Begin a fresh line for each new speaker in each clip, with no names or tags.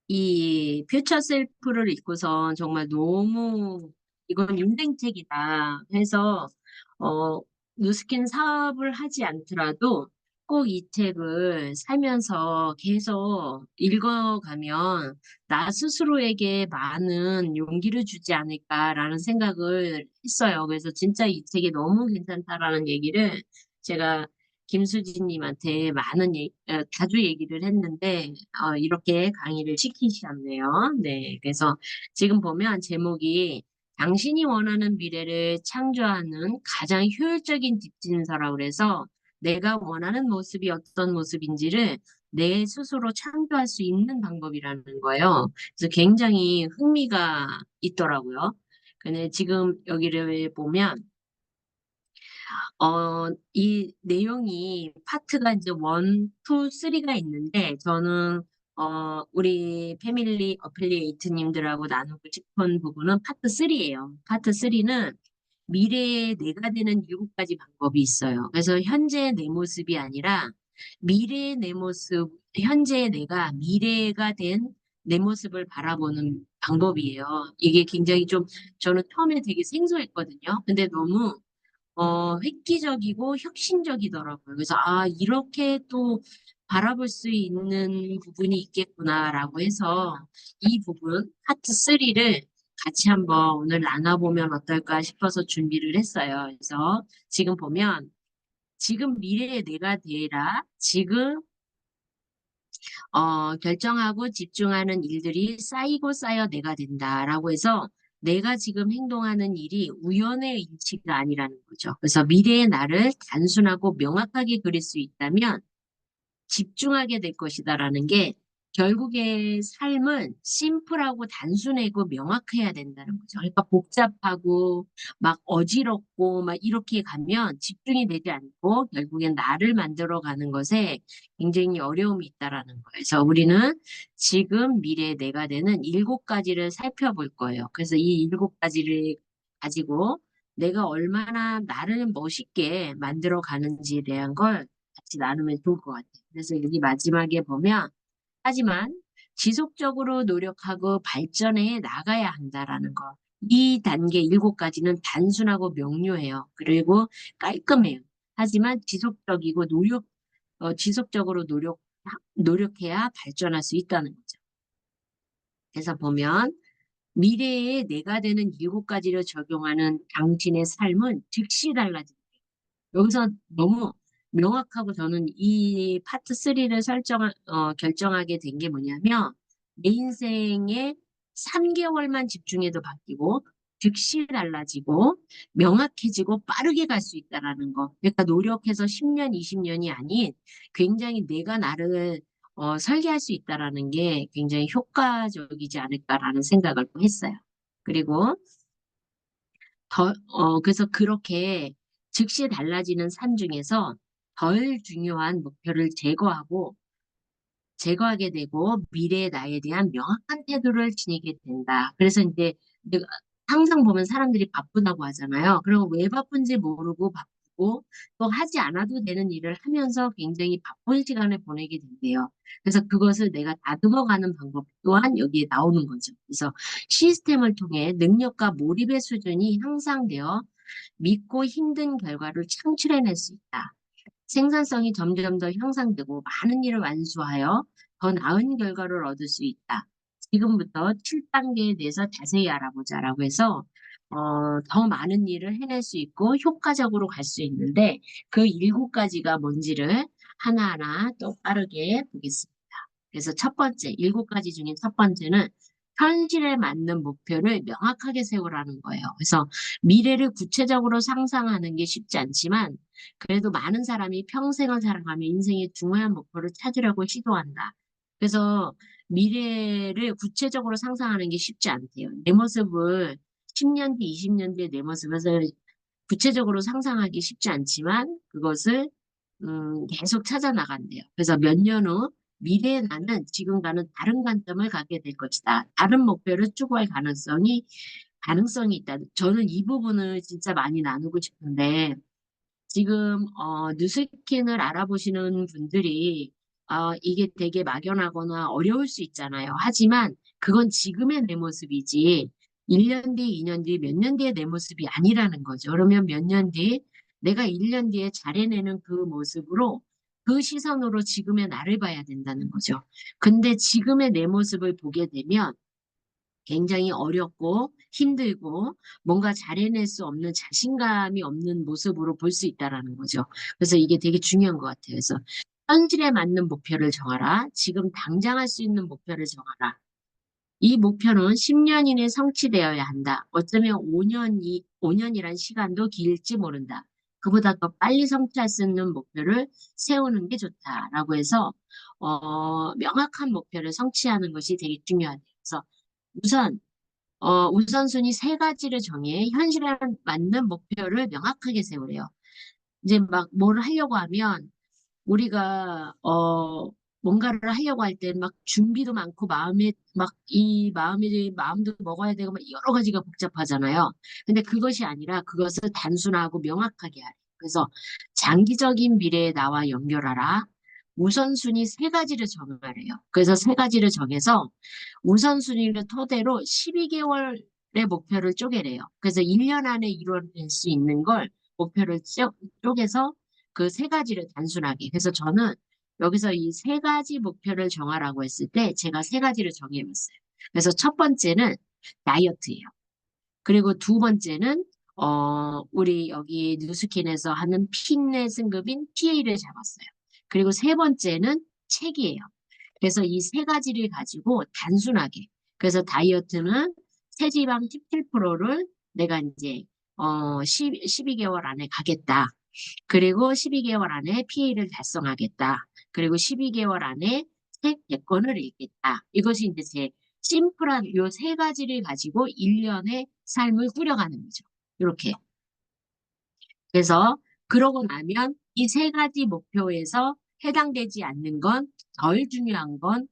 이 퓨처 셀프를 읽고선 정말 너무 이건 인생책이다 해서 어, 누스킨 사업을 하지 않더라도 꼭 이 책을 살면서 계속 읽어가면 나 스스로에게 많은 용기를 주지 않을까라는 생각을 했어요. 그래서 진짜 이 책이 너무 괜찮다라는 얘기를 제가 김수진님한테 자주 얘기를 했는데, 이렇게 강의를 시키셨네요. 네. 그래서 지금 보면 제목이 당신이 원하는 미래를 창조하는 가장 효율적인 뒷짐서라고 그래서 내가 원하는 모습이 어떤 모습인지를 내 스스로 창조할 수 있는 방법이라는 거예요. 그래서 굉장히 흥미가 있더라고요. 근데 지금 여기를 보면 이 내용이 파트가 이제 1, 2, 3가 있는데, 저는, 우리 패밀리 어플리에이트님들하고 나누고 싶은 부분은 파트 3예요. 파트 3는 미래의 내가 되는 7가지 방법이 있어요. 그래서 현재의 내 모습이 아니라 미래의 내 모습, 현재의 내가 미래가 된 내 모습을 바라보는 방법이에요. 이게 굉장히 좀, 저는 처음에 되게 생소했거든요. 근데 너무 획기적이고 혁신적이더라고요. 그래서, 아, 이렇게 또 바라볼 수 있는 부분이 있겠구나라고 해서 이 부분, 파트 3를 같이 한번 오늘 나눠보면 어떨까 싶어서 준비를 했어요. 그래서 지금 보면, 지금 미래의 내가 되라, 지금 결정하고 집중하는 일들이 쌓이고 쌓여 내가 된다라고 해서 내가 지금 행동하는 일이 우연의 일치가 아니라는 거죠. 그래서 미래의 나를 단순하고 명확하게 그릴 수 있다면 집중하게 될 것이다라는 게 결국에 삶은 심플하고 단순하고 명확해야 된다는 거죠. 그러니까 복잡하고 막 어지럽고 막 이렇게 가면 집중이 되지 않고 결국엔 나를 만들어 가는 것에 굉장히 어려움이 있다라는 거예요. 그래서 우리는 지금 미래 내가 되는 7가지를 살펴볼 거예요. 그래서 이 7가지를 가지고 내가 얼마나 나를 멋있게 만들어 가는지에 대한 걸 같이 나누면 좋을 것 같아요. 그래서 여기 마지막에 보면, 하지만 지속적으로 노력하고 발전해 나가야 한다라는 거. 이 단계 7가지는 단순하고 명료해요. 그리고 깔끔해요. 하지만 지속적으로 노력해야 발전할 수 있다는 거죠. 그래서 보면, 미래에 내가 되는 7가지를 적용하는 당신의 삶은 즉시 달라집니다. 여기서 너무 명확하고 저는 이 파트 3를 결정하게 된 게 뭐냐면 내 인생에 3개월만 집중해도 바뀌고 즉시 달라지고 명확해지고 빠르게 갈 수 있다라는 거. 그러니까 노력해서 10년, 20년이 아닌 굉장히 내가 나를 설계할 수 있다라는 게 굉장히 효과적이지 않을까라는 생각을 또 했어요. 그리고 그래서 그렇게 즉시 달라지는 삶 중에서 덜 중요한 목표를 제거하게 되고 미래의 나에 대한 명확한 태도를 지니게 된다. 그래서 이제 내가 항상 보면 사람들이 바쁘다고 하잖아요. 그럼 왜 바쁜지 모르고 바쁘고 또 하지 않아도 되는 일을 하면서 굉장히 바쁜 시간을 보내게 된대요. 그래서 그것을 내가 다듬어가는 방법 또한 여기에 나오는 거죠. 그래서 시스템을 통해 능력과 몰입의 수준이 향상되어 믿고 힘든 결과를 창출해낼 수 있다. 생산성이 점점 더 향상되고 많은 일을 완수하여 더 나은 결과를 얻을 수 있다. 지금부터 7단계에 대해서 자세히 알아보자라고 해서 더 많은 일을 해낼 수 있고 효과적으로 갈 수 있는데 그 7가지가 뭔지를 하나하나 또 빠르게 보겠습니다. 그래서 첫 번째, 7가지 중에 첫 번째는 현실에 맞는 목표를 명확하게 세우라는 거예요. 그래서 미래를 구체적으로 상상하는 게 쉽지 않지만 그래도 많은 사람이 평생을 살아가며 인생의 중요한 목표를 찾으려고 시도한다. 그래서 미래를 구체적으로 상상하는 게 쉽지 않대요. 내 모습을 10년 뒤, 20년 뒤에 내 모습을 구체적으로 상상하기 쉽지 않지만 그것을 계속 찾아 나간대요. 그래서 몇 년 후 미래의 나는 지금과는 다른 관점을 갖게 될 것이다. 다른 목표를 추구할 가능성이 있다. 저는 이 부분을 진짜 많이 나누고 싶은데 지금 뉴스킨을 알아보시는 분들이 이게 되게 막연하거나 어려울 수 있잖아요. 하지만 그건 지금의 내 모습이지 1년 뒤, 2년 뒤, 몇 년 뒤의 내 모습이 아니라는 거죠. 그러면 몇 년 뒤, 내가 1년 뒤에 잘해내는 그 모습으로 그 시선으로 지금의 나를 봐야 된다는 거죠. 근데 지금의 내 모습을 보게 되면 굉장히 어렵고 힘들고 뭔가 잘해낼 수 없는 자신감이 없는 모습으로 볼 수 있다라는 거죠. 그래서 이게 되게 중요한 것 같아요. 그래서 현실에 맞는 목표를 정하라. 지금 당장 할 수 있는 목표를 정하라. 이 목표는 10년 이내 성취되어야 한다. 어쩌면 5년이란 시간도 길지 모른다. 그보다 더 빨리 성취할 수 있는 목표를 세우는 게 좋다라고 해서 명확한 목표를 성취하는 것이 되게 중요하다. 그래서 우선 우선순위 세 가지를 정해 현실에 맞는 목표를 명확하게 세우래요. 이제 막 뭘 하려고 하면 우리가 뭔가를 하려고 할 때 막 준비도 많고 마음에 막 이 마음이 마음도 먹어야 되고 막 여러 가지가 복잡하잖아요. 근데 그것이 아니라 그것을 단순하고 명확하게 하래. 그래서 장기적인 미래에 나와 연결하라. 우선순위 세 가지를 정하래요. 그래서 세 가지를 정해서 우선순위를 토대로 12개월의 목표를 쪼개래요. 그래서 1년 안에 이뤄낼 수 있는 걸 목표를 쪼개서 그 세 가지를 단순하게. 그래서 저는 여기서 이 세 가지 목표를 정하라고 했을 때 제가 세 가지를 정해봤어요. 그래서 첫 번째는 다이어트예요. 그리고 두 번째는 우리 여기 뉴스킨에서 하는 핀의 승급인 PA를 잡았어요. 그리고 세 번째는 책이에요. 그래서 이 세 가지를 가지고 단순하게. 그래서 다이어트는 체지방 17%를 내가 이제 12개월 안에 가겠다. 그리고 12개월 안에 PA를 달성하겠다. 그리고 12개월 안에 책 100권을 읽겠다. 이것이 이제 제 심플한 요 세 가지를 가지고 1년의 삶을 꾸려가는 거죠. 이렇게. 그래서 그러고 나면 이 세 가지 목표에서 해당되지 않는 건 덜 중요한 건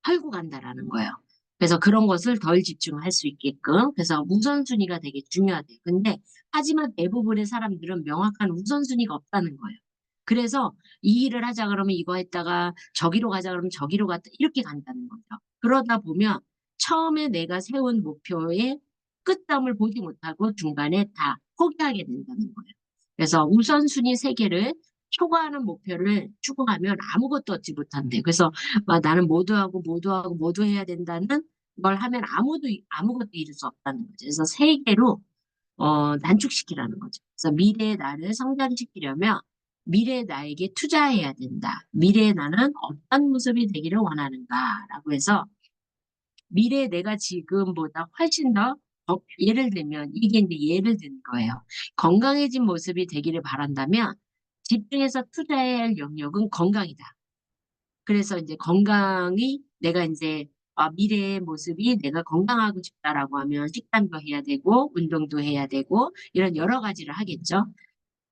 털고 간다라는 거예요. 그래서 그런 것을 덜 집중할 수 있게끔. 그래서 우선순위가 되게 중요하대요. 근데 하지만 대부분의 사람들은 명확한 우선순위가 없다는 거예요. 그래서 이 일을 하자 그러면 이거 했다가 저기로 가자 그러면 저기로 갔다 이렇게 간다는 거죠. 그러다 보면 처음에 내가 세운 목표의 끝점을 보지 못하고 중간에 다 포기하게 된다는 거예요. 그래서 우선순위 세 개를 초과하는 목표를 추구하면 아무것도 얻지 못한대. 그래서 막 나는 모두 하고 모두 하고 모두 해야 된다는 걸 하면 아무것도 이룰 수 없다는 거죠. 그래서 세 개로 단축시키라는 거죠. 그래서 미래의 나를 성장시키려면 미래의 나에게 투자해야 된다. 미래의 나는 어떤 모습이 되기를 원하는가라고 해서 미래의 내가 지금보다 훨씬 더 예를 들면 이게 이제 예를 든 거예요. 건강해진 모습이 되기를 바란다면 집중해서 투자해야 할 영역은 건강이다. 그래서 이제 건강이 내가 이제 미래의 모습이 내가 건강하고 싶다라고 하면 식단도 해야 되고 운동도 해야 되고 이런 여러 가지를 하겠죠.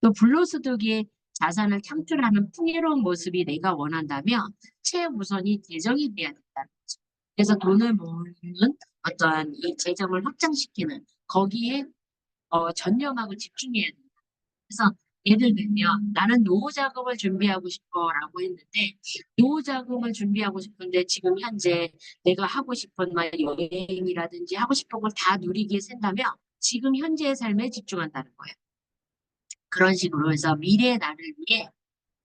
또 불로소득의 자산을 창출하는 풍요로운 모습이 내가 원한다면 최우선이 재정이 돼야 된다는 거죠. 그래서 돈을 모으는 어떠한 이 재정을 확장시키는 거기에 전념하고 집중해야 된다. 그래서 예를 들면 나는 노후 자금을 준비하고 싶어라고 했는데 노후 자금을 준비하고 싶은데 지금 현재 내가 하고 싶은 막 여행이라든지 하고 싶은 걸 다 누리기에 쓴다면 지금 현재의 삶에 집중한다는 거예요. 그런 식으로 해서 미래의 나를 위해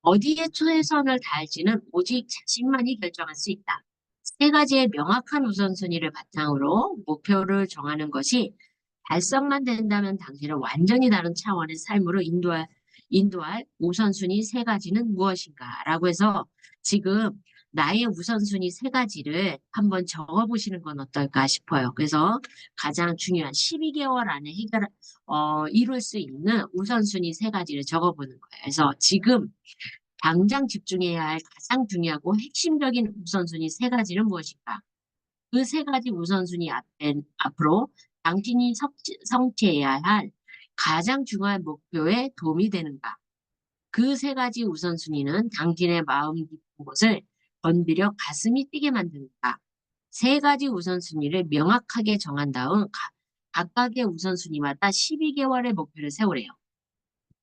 어디에 최선을 다할지는 오직 자신만이 결정할 수 있다. 세 가지의 명확한 우선순위를 바탕으로 목표를 정하는 것이 달성만 된다면 당신을 완전히 다른 차원의 삶으로 인도할 우선순위 세 가지는 무엇인가? 라고 해서 지금 나의 우선순위 세 가지를 한번 적어보시는 건 어떨까 싶어요. 그래서 가장 중요한 12개월 안에 이룰 수 있는 우선순위 세 가지를 적어보는 거예요. 그래서 지금 당장 집중해야 할 가장 중요하고 핵심적인 우선순위 세 가지는 무엇일까? 그 세 가지 우선순위 앞으로 당신이 성취해야 할 가장 중요한 목표에 도움이 되는가? 그 세 가지 우선순위는 당신의 마음 깊은 곳을 건드려 가슴이 뛰게 만드는가? 세 가지 우선순위를 명확하게 정한 다음 각각의 우선순위마다 12개월의 목표를 세우래요.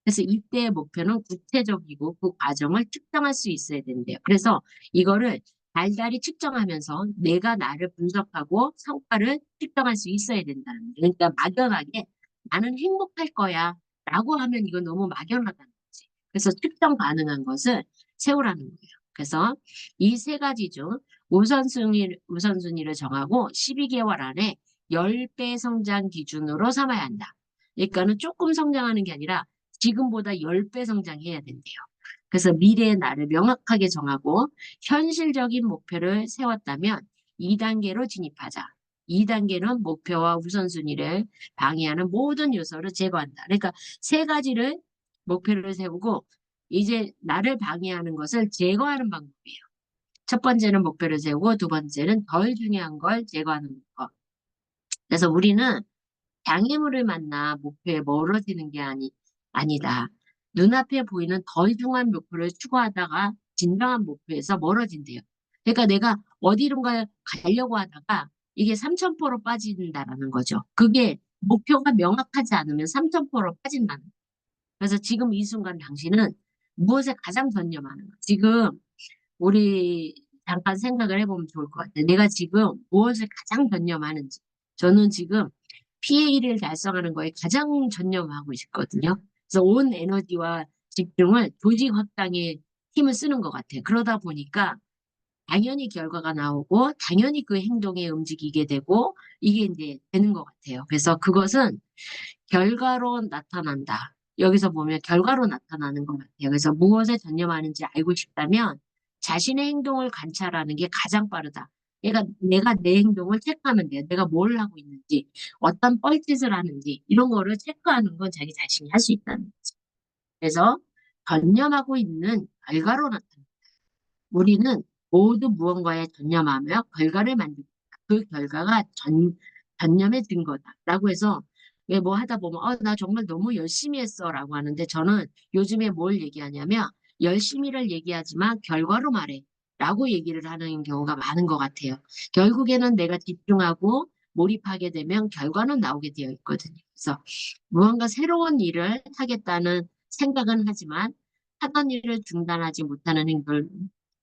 그래서 이때의 목표는 구체적이고 그 과정을 측정할 수 있어야 된대요. 그래서 이거를 달달이 측정하면서 내가 나를 분석하고 성과를 측정할 수 있어야 된다는 거예요. 그러니까 막연하게 나는 행복할 거야 라고 하면 이건 너무 막연하다는 거지. 그래서 측정 가능한 것을 세우라는 거예요. 그래서 이 세 가지 중 우선순위를 정하고 12개월 안에 10배 성장 기준으로 삼아야 한다. 그러니까는 조금 성장하는 게 아니라 지금보다 10배 성장해야 된대요. 그래서 미래의 나를 명확하게 정하고 현실적인 목표를 세웠다면 2단계로 진입하자. 2단계는 목표와 우선순위를 방해하는 모든 요소를 제거한다. 그러니까 세 가지를 목표를 세우고 이제 나를 방해하는 것을 제거하는 방법이에요. 첫 번째는 목표를 세우고 두 번째는 덜 중요한 걸 제거하는 것. 그래서 우리는 장애물을 만나 목표에 멀어지는 게 아니다. 눈앞에 보이는 덜 중요한 목표를 추구하다가 진정한 목표에서 멀어진대요. 그러니까 내가 어디론가 가려고 하다가 이게 3,000%로 빠진다라는 거죠. 그게 목표가 명확하지 않으면 3,000%로 빠진다는 거예요. 그래서 지금 이 순간 당신은 무엇에 가장 전념하는 거예요. 지금 우리 잠깐 생각을 해보면 좋을 것 같아요. 내가 지금 무엇을 가장 전념하는지. 저는 지금 PA를 달성하는 거에 가장 전념하고 있거든요. 그래서 온 에너지와 집중을 조직 확장에 힘을 쓰는 것 같아요. 그러다 보니까 당연히 결과가 나오고 당연히 그 행동에 움직이게 되고 이게 이제 되는 것 같아요. 그래서 그것은 결과로 나타난다. 여기서 보면 결과로 나타나는 것 같아요. 그래서 무엇에 전념하는지 알고 싶다면 자신의 행동을 관찰하는 게 가장 빠르다. 그러니까 내가 내 행동을 체크하면 돼요. 내가 뭘 하고 있는지, 어떤 뻘짓을 하는지 이런 거를 체크하는 건 자기 자신이 할 수 있다는 거죠. 그래서 전념하고 있는 결과로 나타난다. 우리는 모두 무언가에 전념하며 결과를 만든다. 그 결과가 전념의 증거다. 라고 해서 왜 뭐 하다 보면 나 정말 너무 열심히 했어 라고 하는데 저는 요즘에 뭘 얘기하냐면 열심히를 얘기하지만 결과로 말해 라고 얘기를 하는 경우가 많은 것 같아요. 결국에는 내가 집중하고 몰입하게 되면 결과는 나오게 되어 있거든요. 그래서 무언가 새로운 일을 하겠다는 생각은 하지만 하던 일을 중단하지 못하는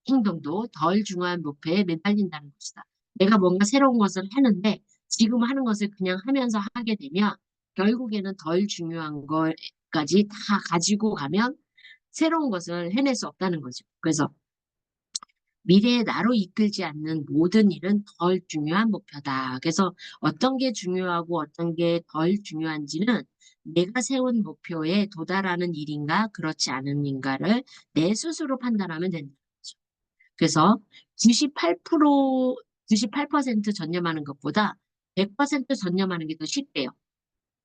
행동도 덜 중요한 목표에 매달린다는 것이다. 내가 뭔가 새로운 것을 하는데 지금 하는 것을 그냥 하면서 하게 되면 결국에는 덜 중요한 것까지 다 가지고 가면 새로운 것을 해낼 수 없다는 거죠. 그래서 미래의 나로 이끌지 않는 모든 일은 덜 중요한 목표다. 그래서 어떤 게 중요하고 어떤 게 덜 중요한지는 내가 세운 목표에 도달하는 일인가 그렇지 않은 일인가를 내 스스로 판단하면 된다. 그래서 98%, 98% 전념하는 것보다 100% 전념하는 게 더 쉽대요.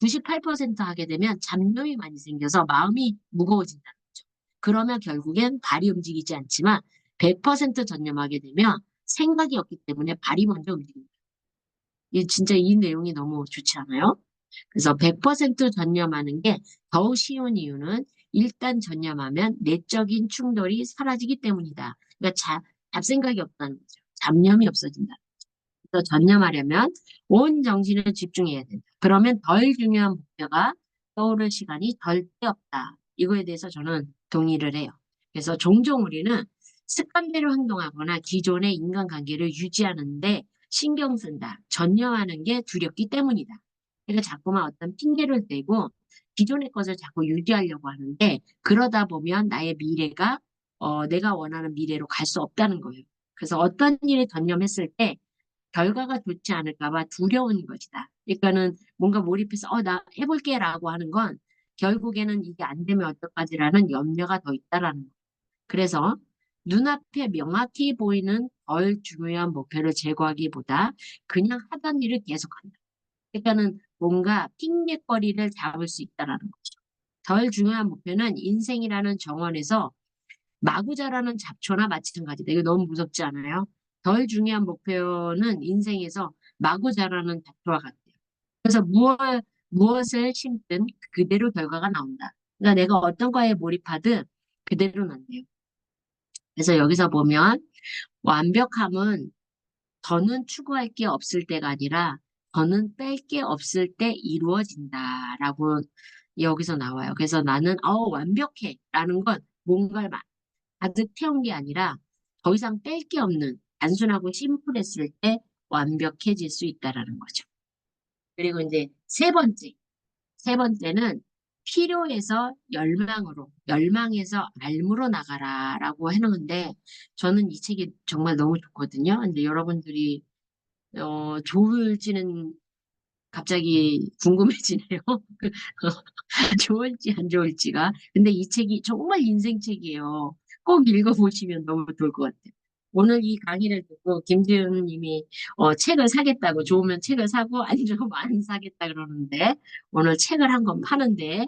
98% 하게 되면 잡념이 많이 생겨서 마음이 무거워진다는 거죠. 그러면 결국엔 발이 움직이지 않지만 100% 전념하게 되면 생각이 없기 때문에 발이 먼저 움직입니다. 진짜 이 내용이 너무 좋지 않아요? 그래서 100% 전념하는 게 더욱 쉬운 이유는 일단 전념하면 내적인 충돌이 사라지기 때문이다. 그러니까 잡생각이 없다는 거죠. 잡념이 없어진다. 그래서 전념하려면 온 정신을 집중해야 된다. 그러면 덜 중요한 목표가 떠오를 시간이 절대 없다. 이거에 대해서 저는 동의를 해요. 그래서 종종 우리는 습관대로 행동하거나 기존의 인간관계를 유지하는데 신경 쓴다. 전념하는 게 두렵기 때문이다. 그러니까 자꾸만 어떤 핑계를 대고 기존의 것을 자꾸 유지하려고 하는데 그러다 보면 나의 미래가 내가 원하는 미래로 갈 수 없다는 거예요. 그래서 어떤 일에 전념했을 때 결과가 좋지 않을까 봐 두려운 것이다. 그러니까는 뭔가 몰입해서 나 해볼게라고 하는 건 결국에는 이게 안 되면 어떡하지라는 염려가 더 있다라는 거. 그래서 눈앞에 명확히 보이는 덜 중요한 목표를 제거하기보다 그냥 하던 일을 계속한다. 그러니까는 뭔가 핑계거리를 잡을 수 있다라는 거죠. 덜 중요한 목표는 인생이라는 정원에서 마구 자라는 잡초나 마찬가지다. 이거 너무 무섭지 않아요? 덜 중요한 목표는 인생에서 마구 자라는 잡초와 같아요. 그래서 무엇을 심든 그대로 결과가 나온다. 그러니까 내가 어떤 거에 몰입하든 그대로 난대요. 그래서 여기서 보면 완벽함은 더는 추구할 게 없을 때가 아니라 더는 뺄 게 없을 때 이루어진다라고 여기서 나와요. 그래서 나는 완벽해 라는 건 뭔가를 가득 태운 게 아니라 더 이상 뺄 게 없는 단순하고 심플했을 때 완벽해질 수 있다라는 거죠. 그리고 이제 세 번째는 필요해서 열망으로, 열망해서 알무로 나가라라고 해놓은데 저는 이 책이 정말 너무 좋거든요. 근데 여러분들이 좋을지는 갑자기 궁금해지네요. 좋을지 안 좋을지가. 근데 이 책이 정말 인생책이에요. 꼭 읽어보시면 너무 좋을 것 같아요. 오늘 이 강의를 듣고 김지은 님이 책을 사겠다고 좋으면 책을 사고 안 좋으면 안 사겠다 그러는데 오늘 책을 한 권 파는데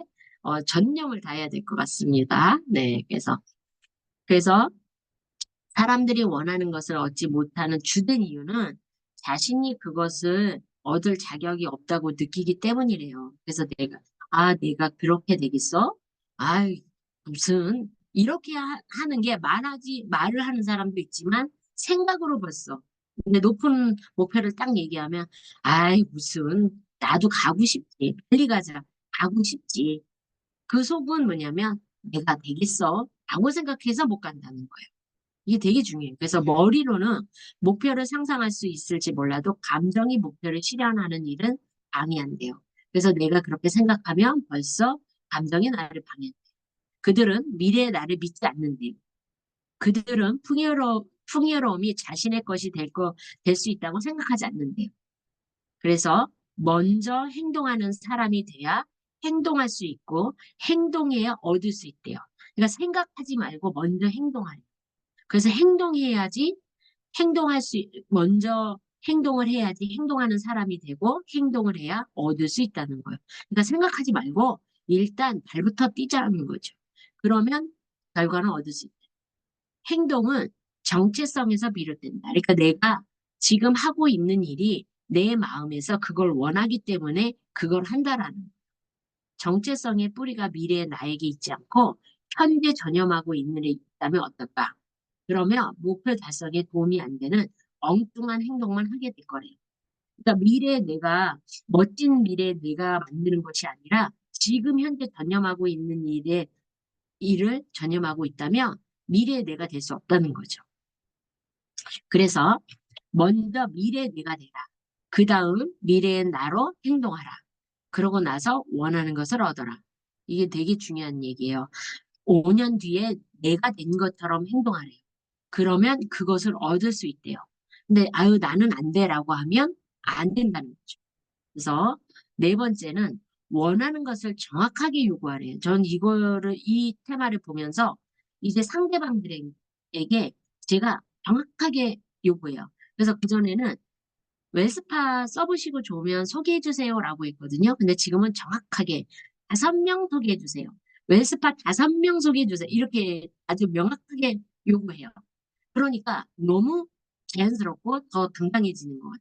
전념을 다해야 될 것 같습니다. 네, 그래서 사람들이 원하는 것을 얻지 못하는 주된 이유는 자신이 그것을 얻을 자격이 없다고 느끼기 때문이래요. 그래서 내가 그렇게 되겠어? 아이, 무슨, 이렇게 하는 게 말을 하는 사람도 있지만 생각으로 벌써. 근데 높은 목표를 딱 얘기하면, 아이, 무슨, 나도 가고 싶지. 빨리 가자. 가고 싶지. 그 속은 뭐냐면, 내가 되겠어? 라고 생각해서 못 간다는 거예요. 이게 되게 중요해요. 그래서 머리로는 목표를 상상할 수 있을지 몰라도 감정이 목표를 실현하는 일은 방해 안 돼요. 그래서 내가 그렇게 생각하면 벌써 감정이 나를 방해해요. 그들은 미래의 나를 믿지 않는데요. 그들은 풍요로움이 자신의 것이 될 수 있다고 생각하지 않는데요. 그래서 먼저 행동하는 사람이 돼야 행동할 수 있고 행동해야 얻을 수 있대요. 그러니까 생각하지 말고 먼저 행동하래요. 그래서 먼저 행동을 해야지 행동하는 사람이 되고 행동을 해야 얻을 수 있다는 거예요. 그러니까 생각하지 말고 일단 발부터 뛰자는 거죠. 그러면 결과는 얻을 수 있다. 행동은 정체성에서 비롯된다. 그러니까 내가 지금 하고 있는 일이 내 마음에서 그걸 원하기 때문에 그걸 한다라는 거예요. 정체성의 뿌리가 미래의 나에게 있지 않고 현재 전념하고 있는 애 있다면 어떨까? 그러면 목표 달성에 도움이 안 되는 엉뚱한 행동만 하게 될 거래요. 그러니까 멋진 미래에 내가 만드는 것이 아니라 지금 현재 전념하고 있는 일을 전념하고 있다면 미래의 내가 될 수 없다는 거죠. 그래서 먼저 미래의 내가 되라. 그 다음 미래의 나로 행동하라. 그러고 나서 원하는 것을 얻어라. 이게 되게 중요한 얘기예요. 5년 뒤에 내가 된 것처럼 행동하래요. 그러면 그것을 얻을 수 있대요. 근데 아유 나는 안 돼라고 하면 안 된다는 거죠. 그래서 네 번째는 원하는 것을 정확하게 요구하래요. 전 이 테마를 보면서 이제 상대방들에게 제가 정확하게 요구해요. 그래서 그전에는 웰스파 써보시고 좋으면 소개해주세요라고 했거든요. 근데 지금은 정확하게 5명 소개해주세요. 웰스파 5명 소개해주세요. 이렇게 아주 명확하게 요구해요. 그러니까 너무 자연스럽고 더 당당해지는 것 같아요.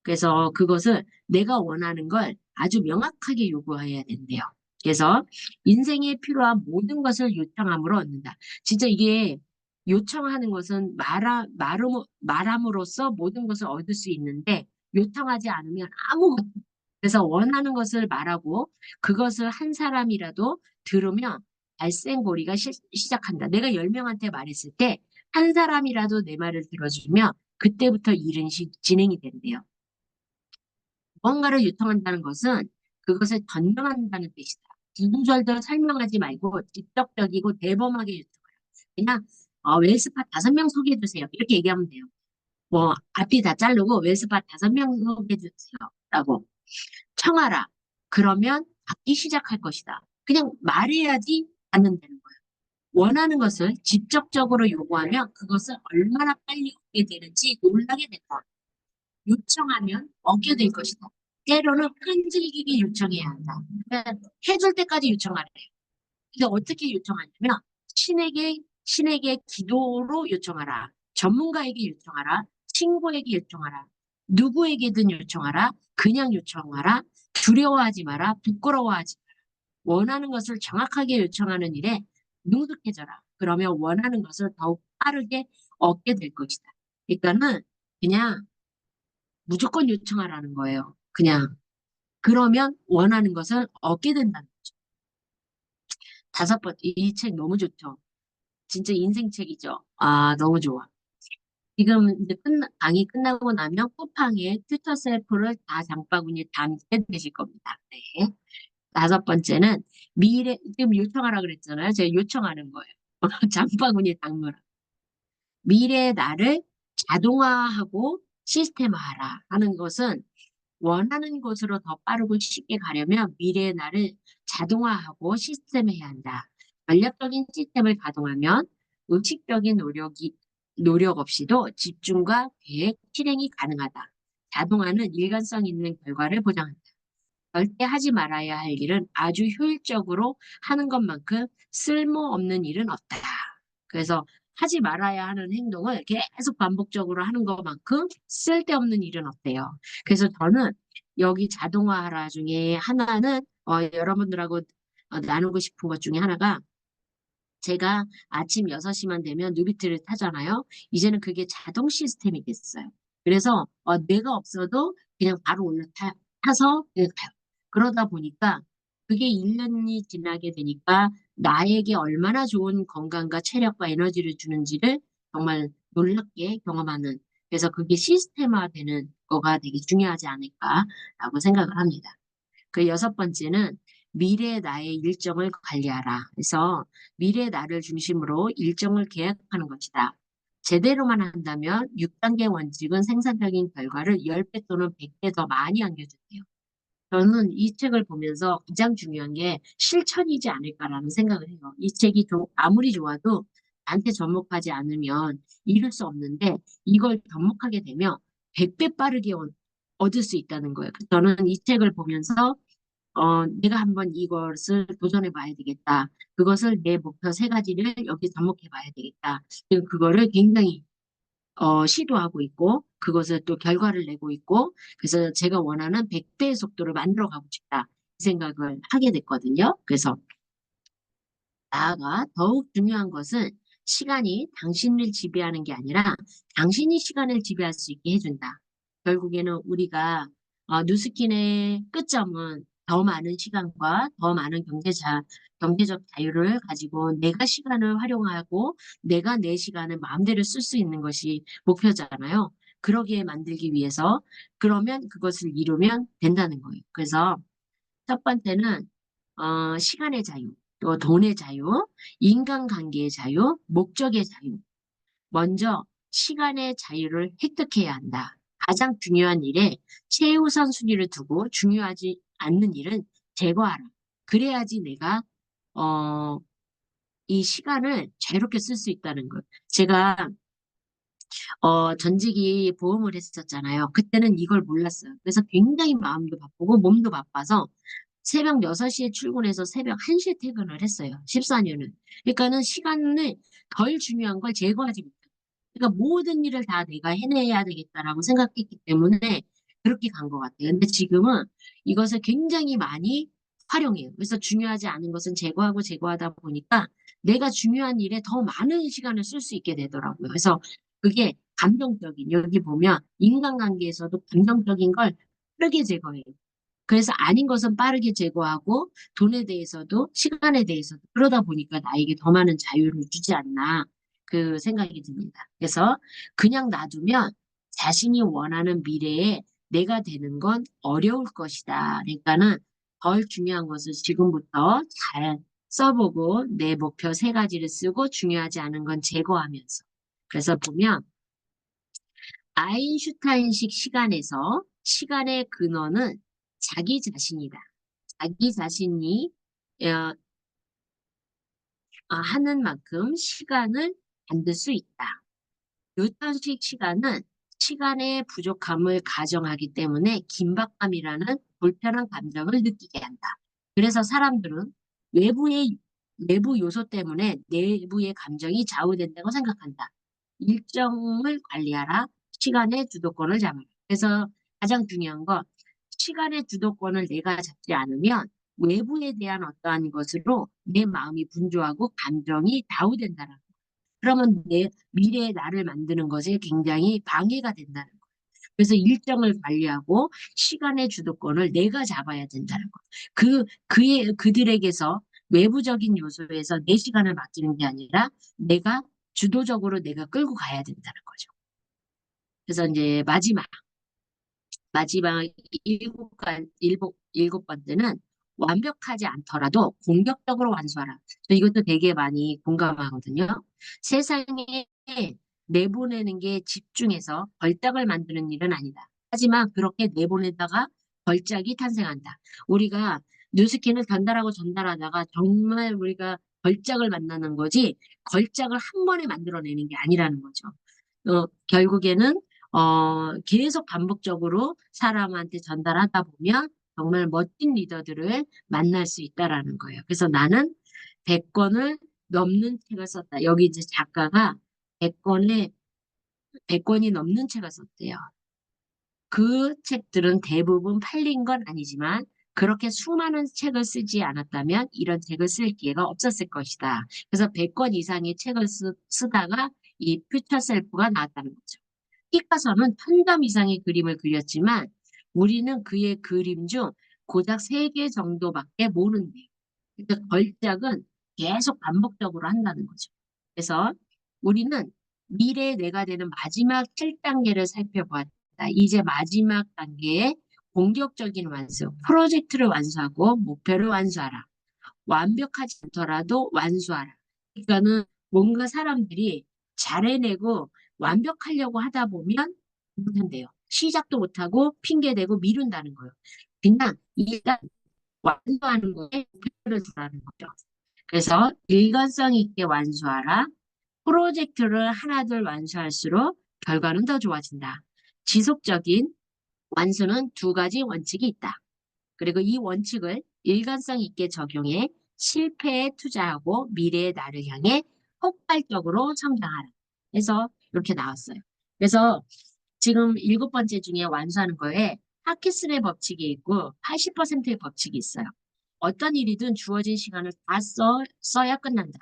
그래서 그것을 내가 원하는 걸 아주 명확하게 요구해야 된대요. 그래서 인생에 필요한 모든 것을 요청함으로 얻는다. 진짜 이게 요청하는 것은 말함으로써 모든 것을 얻을 수 있는데 요청하지 않으면 아무것도. 그래서 원하는 것을 말하고 그것을 한 사람이라도 들으면 발생고리가 시작한다. 내가 10명한테 말했을 때 한 사람이라도 내 말을 들어주면 그때부터 일은 진행이 된대요. 무언가를 유통한다는 것은 그것을 전명한다는 뜻이다. 구구절절 설명하지 말고 직접적이고 대범하게 유통해요. 그냥 웰스파 5명 소개해 주세요. 이렇게 얘기하면 돼요. 뭐 앞이 다 자르고 웰스파 5명 소개해 주세요. 라고 청하라. 그러면 받기 시작할 것이다. 그냥 말해야지 받는다는 거예요. 원하는 것을 직접적으로 요구하면 그것을 얼마나 빨리 얻게 되는지 놀라게 된다. 요청하면 얻게 될 것이다. 때로는 끈질기게 요청해야 한다. 그러니까 해줄 때까지 요청하래요. 근데 어떻게 요청하냐면 신에게 기도로 요청하라. 전문가에게 요청하라. 친구에게 요청하라. 누구에게든 요청하라. 그냥 요청하라. 두려워하지 마라. 부끄러워하지 마라. 원하는 것을 정확하게 요청하는 일에 능숙해져라. 그러면 원하는 것을 더욱 빠르게 얻게 될 것이다. 그러니까는 그냥 무조건 요청하라는 거예요. 그냥. 그러면 원하는 것을 얻게 된다는 거죠. 다섯 번째, 이 책 너무 좋죠. 진짜 인생책이죠. 아, 너무 좋아. 지금 이제 강의 끝나고 나면 쿠팡에 퓨처 셀프를 다 장바구니에 담게 되실 겁니다. 네. 다섯 번째는 지금 요청하라 그랬잖아요. 제가 요청하는 거예요. 장바구니에 담으라. 미래의 나를 자동화하고 시스템화하라 하는 것은 원하는 곳으로 더 빠르고 쉽게 가려면 미래의 나를 자동화하고 시스템화해야 한다. 전략적인 시스템을 가동하면 의식적인 노력 없이도 집중과 계획, 실행이 가능하다. 자동화는 일관성 있는 결과를 보장한다. 절대 하지 말아야 할 일은 아주 효율적으로 하는 것만큼 쓸모없는 일은 없다. 그래서 하지 말아야 하는 행동을 계속 반복적으로 하는 것만큼 쓸데없는 일은 없대요. 그래서 저는 여기 자동화하라 중에 하나는 여러분들하고 나누고 싶은 것 중에 하나가 제가 아침 6시만 되면 누비트를 타잖아요. 이제는 그게 자동 시스템이 됐어요. 그래서 내가 없어도 그냥 바로 타서 그냥 가요. 그러다 보니까 그게 1년이 지나게 되니까 나에게 얼마나 좋은 건강과 체력과 에너지를 주는지를 정말 놀랍게 경험하는 그래서 그게 시스템화되는 거가 되게 중요하지 않을까라고 생각을 합니다. 그 여섯 번째는 미래 나의 일정을 관리하라. 그래서 미래 나를 중심으로 일정을 계획하는 것이다. 제대로만 한다면 6단계 원칙은 생산적인 결과를 10배 또는 100배 더 많이 안겨준대요. 저는 이 책을 보면서 가장 중요한 게 실천이지 않을까라는 생각을 해요. 이 책이 아무리 좋아도 나한테 접목하지 않으면 이룰 수 없는데 이걸 접목하게 되면 100배 빠르게 얻을 수 있다는 거예요. 저는 이 책을 보면서 내가 한번 이것을 도전해 봐야 되겠다. 그것을 내 목표 세 가지를 여기 접목해 봐야 되겠다. 지금 그거를 굉장히 시도하고 있고 그것을 또 결과를 내고 있고 그래서 제가 원하는 100배의 속도를 만들어 가고 싶다. 이 생각을 하게 됐거든요. 그래서 나아가 더욱 중요한 것은 시간이 당신을 지배하는 게 아니라 당신이 시간을 지배할 수 있게 해준다. 결국에는 우리가 뉴스킨의 끝점은 더 많은 시간과 더 많은 경제적 자유를 가지고 내가 시간을 활용하고 내가 내 시간을 마음대로 쓸 수 있는 것이 목표잖아요. 그러기에 만들기 위해서 그러면 그것을 이루면 된다는 거예요. 그래서 첫 번째는 시간의 자유, 또 돈의 자유, 인간관계의 자유, 목적의 자유. 먼저 시간의 자유를 획득해야 한다. 가장 중요한 일에 최우선 순위를 두고 중요하지 않는 일은 제거하라. 그래야지 내가 어, 이 시간을 자유롭게 쓸 수 있다는 것. 제가 전직이 보험을 했었잖아요. 그때는 이걸 몰랐어요. 그래서 굉장히 마음도 바쁘고 몸도 바빠서 새벽 6시에 출근해서 새벽 1시에 퇴근을 했어요. 14년은. 그러니까는 시간을 덜 중요한 걸 제거하지 못해요. 그러니까 모든 일을 다 내가 해내야 되겠다라고 생각했기 때문에 그렇게 간 것 같아요. 근데 지금은 이것을 굉장히 많이 활용해요. 그래서 중요하지 않은 것은 제거하고 제거하다 보니까 내가 중요한 일에 더 많은 시간을 쓸 수 있게 되더라고요. 그래서 그게 감정적인, 여기 보면 인간관계에서도 감정적인 걸 빠르게 제거해요. 그래서 아닌 것은 빠르게 제거하고 돈에 대해서도 시간에 대해서도 그러다 보니까 나에게 더 많은 자유를 주지 않나 그 생각이 듭니다. 그래서 그냥 놔두면 자신이 원하는 미래에 내가 되는 건 어려울 것이다. 그러니까는 덜 중요한 것을 지금부터 잘 써보고 내 목표 세 가지를 쓰고 중요하지 않은 건 제거하면서. 그래서 보면 아인슈타인식 시간에서 시간의 근원은 자기 자신이다. 자기 자신이 어, 하는 만큼 시간을 만들 수 있다. 뉴턴식 시간은 시간의 부족함을 가정하기 때문에 긴박감이라는 불편한 감정을 느끼게 한다. 그래서 사람들은 외부의 내부 요소 때문에 내부의 감정이 좌우된다고 생각한다. 일정을 관리하라. 시간의 주도권을 잡아라. 그래서 가장 중요한 건 시간의 주도권을 내가 잡지 않으면 외부에 대한 어떠한 것으로 내 마음이 분주하고 감정이 좌우된다는 거예요. 그러면 내 미래의 나를 만드는 것에 굉장히 방해가 된다는 거예요. 그래서 일정을 관리하고 시간의 주도권을 내가 잡아야 된다는 거예요. 그들에게서 외부적인 요소에서 내 시간을 맡기는 게 아니라 내가 주도적으로 내가 끌고 가야 된다는 거죠. 그래서 이제 마지막 일곱 번째는 완벽하지 않더라도 공격적으로 완수하라. 저 이것도 되게 많이 공감하거든요. 세상에 내보내는 게 집중해서 걸작을 만드는 일은 아니다. 하지만 그렇게 내보내다가 걸작이 탄생한다. 우리가 뉴스킨을 전달하고 전달하다가 정말 우리가 걸작을 만나는 거지 걸작을 한 번에 만들어내는 게 아니라는 거죠. 결국에는 계속 반복적으로 사람한테 전달하다 보면 정말 멋진 리더들을 만날 수 있다라는 거예요. 그래서 나는 100권을 넘는 책을 썼다. 여기 이제 작가가 100권에 100권이 넘는 책을 썼대요. 그 책들은 대부분 팔린 건 아니지만 그렇게 수많은 책을 쓰지 않았다면 이런 책을 쓸 기회가 없었을 것이다. 그래서 100권 이상의 책을 쓰다가 이 퓨처 셀프가 나왔다는 거죠. 피카소는 1000점 이상의 그림을 그렸지만 우리는 그의 그림 중 고작 3개 정도밖에 모른대요. 그러니까 걸작은 계속 반복적으로 한다는 거죠. 그래서 우리는 미래의 내가 되는 마지막 7단계를 살펴보았다. 이제 마지막 단계의 공격적인 완수, 프로젝트를 완수하고 목표를 완수하라. 완벽하지 않더라도 완수하라. 그러니까는 뭔가 사람들이 잘해내고 완벽하려고 하다 보면 못한대요. 시작도 못하고 핑계대고 미룬다는 거예요. 그냥 일단 완수하는 거에 목표를 두라는 거죠. 그래서 일관성 있게 완수하라. 프로젝트를 하나둘 완수할수록 결과는 더 좋아진다. 지속적인 완수는 2가지 원칙이 있다. 그리고 이 원칙을 일관성 있게 적용해 실패에 투자하고 미래의 나를 향해 폭발적으로 성장하라. 그래서 이렇게 나왔어요. 그래서 지금 7번째 중에 완수하는 거에 파키슨의 법칙이 있고 80%의 법칙이 있어요. 어떤 일이든 주어진 시간을 다 써야 끝난다.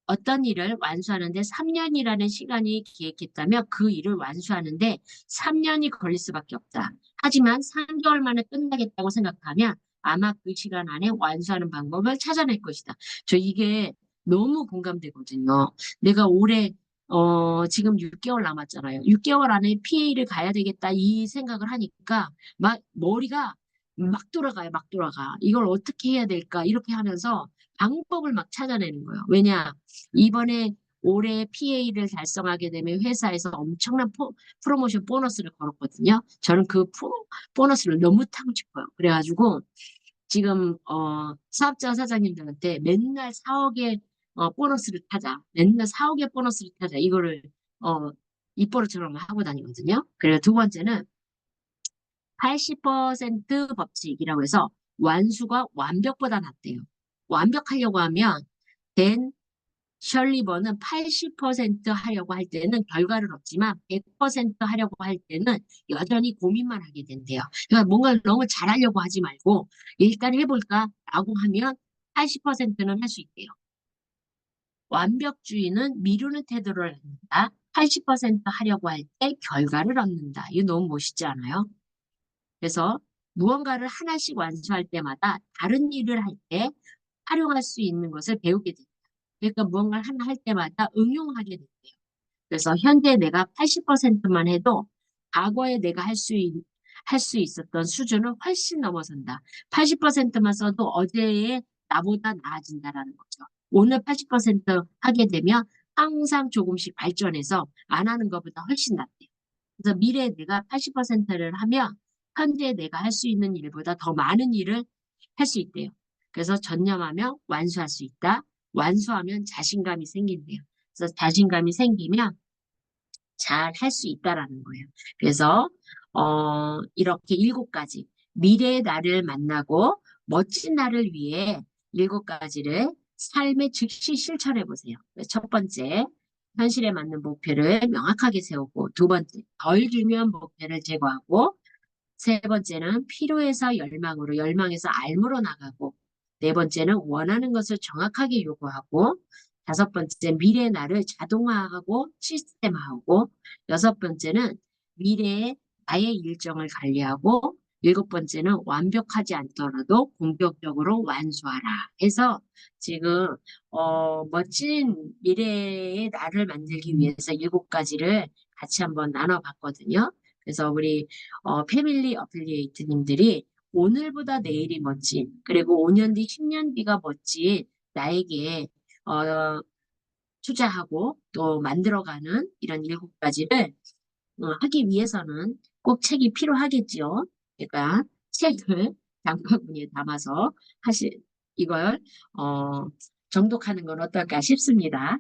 어떤 일을 완수하는데 3년이라는 시간이 기획했다면 그 일을 완수하는데 3년이 걸릴 수밖에 없다. 하지만 3개월 만에 끝나겠다고 생각하면 아마 그 시간 안에 완수하는 방법을 찾아낼 것이다. 저 이게 너무 공감되거든요. 내가 올해 지금 6개월 남았잖아요. 6개월 안에 PA를 가야 되겠다 이 생각을 하니까 막 머리가 막 돌아가요, 막 돌아가. 이걸 어떻게 해야 될까? 이렇게 하면서 방법을 막 찾아내는 거예요. 왜냐? 이번에 올해 PA를 달성하게 되면 회사에서 엄청난 프로모션 보너스를 걸었거든요. 저는 그 보너스를 너무 타고 싶어요. 그래가지고 지금 사업자 사장님들한테 맨날 4억의 보너스를 타자. 맨날 4억의 보너스를 타자. 이거를 어, 입버릇처럼 하고 다니거든요. 그리고 두 번째는 80% 법칙이라고 해서 완수가 완벽보다 낫대요. 완벽하려고 하면 댄 셜리버는 80% 하려고 할 때는 결과를 얻지만 100% 하려고 할 때는 여전히 고민만 하게 된대요. 그러니까 뭔가 너무 잘하려고 하지 말고 일단 해볼까라고 하면 80%는 할 수 있대요. 완벽주의는 미루는 태도를 갖는다. 80% 하려고 할 때 결과를 얻는다. 이거 너무 멋있지 않아요? 그래서 무언가를 하나씩 완수할 때마다 다른 일을 할 때 활용할 수 있는 것을 배우게 됩니다. 그러니까 무언가를 하나 할 때마다 응용하게 된대요. 그래서 현재 내가 80%만 해도 과거에 내가 할 수 있었던 수준을 훨씬 넘어선다. 80%만 써도 어제의 나보다 나아진다라는 거죠. 오늘 80% 하게 되면 항상 조금씩 발전해서 안 하는 것보다 훨씬 낫대요. 그래서 미래에 내가 80%를 하면 현재 내가 할 수 있는 일보다 더 많은 일을 할 수 있대요. 그래서 전념하며 완수할 수 있다. 완수하면 자신감이 생긴대요. 그래서 자신감이 생기면 잘 할 수 있다라는 거예요. 그래서 이렇게 7가지 미래의 나를 만나고 멋진 나를 위해 7가지를 삶에 즉시 실천해 보세요. 첫 번째, 현실에 맞는 목표를 명확하게 세우고, 두 번째, 덜 중요한 목표를 제거하고, 세 번째는 필요해서 열망으로, 열망에서 알무로 나가고, 네 번째는 원하는 것을 정확하게 요구하고, 다섯 번째 미래의 나를 자동화하고 시스템화하고, 여섯 번째는 미래의 나의 일정을 관리하고, 일곱 번째는 완벽하지 않더라도 공격적으로 완수하라 해서 지금 멋진 미래의 나를 만들기 위해서 일곱 가지를 같이 한번 나눠봤거든요. 그래서 우리 패밀리 어필리에이트님들이 오늘보다 내일이 멋진, 그리고 5년 뒤, 10년 뒤가 멋진 나에게 어, 투자하고 또 만들어가는 이런 일곱 가지를 하기 위해서는 꼭 책이 필요하겠지요. 그러니까 책을 장바구니에 담아서 이걸 어, 정독하는 건 어떨까 싶습니다.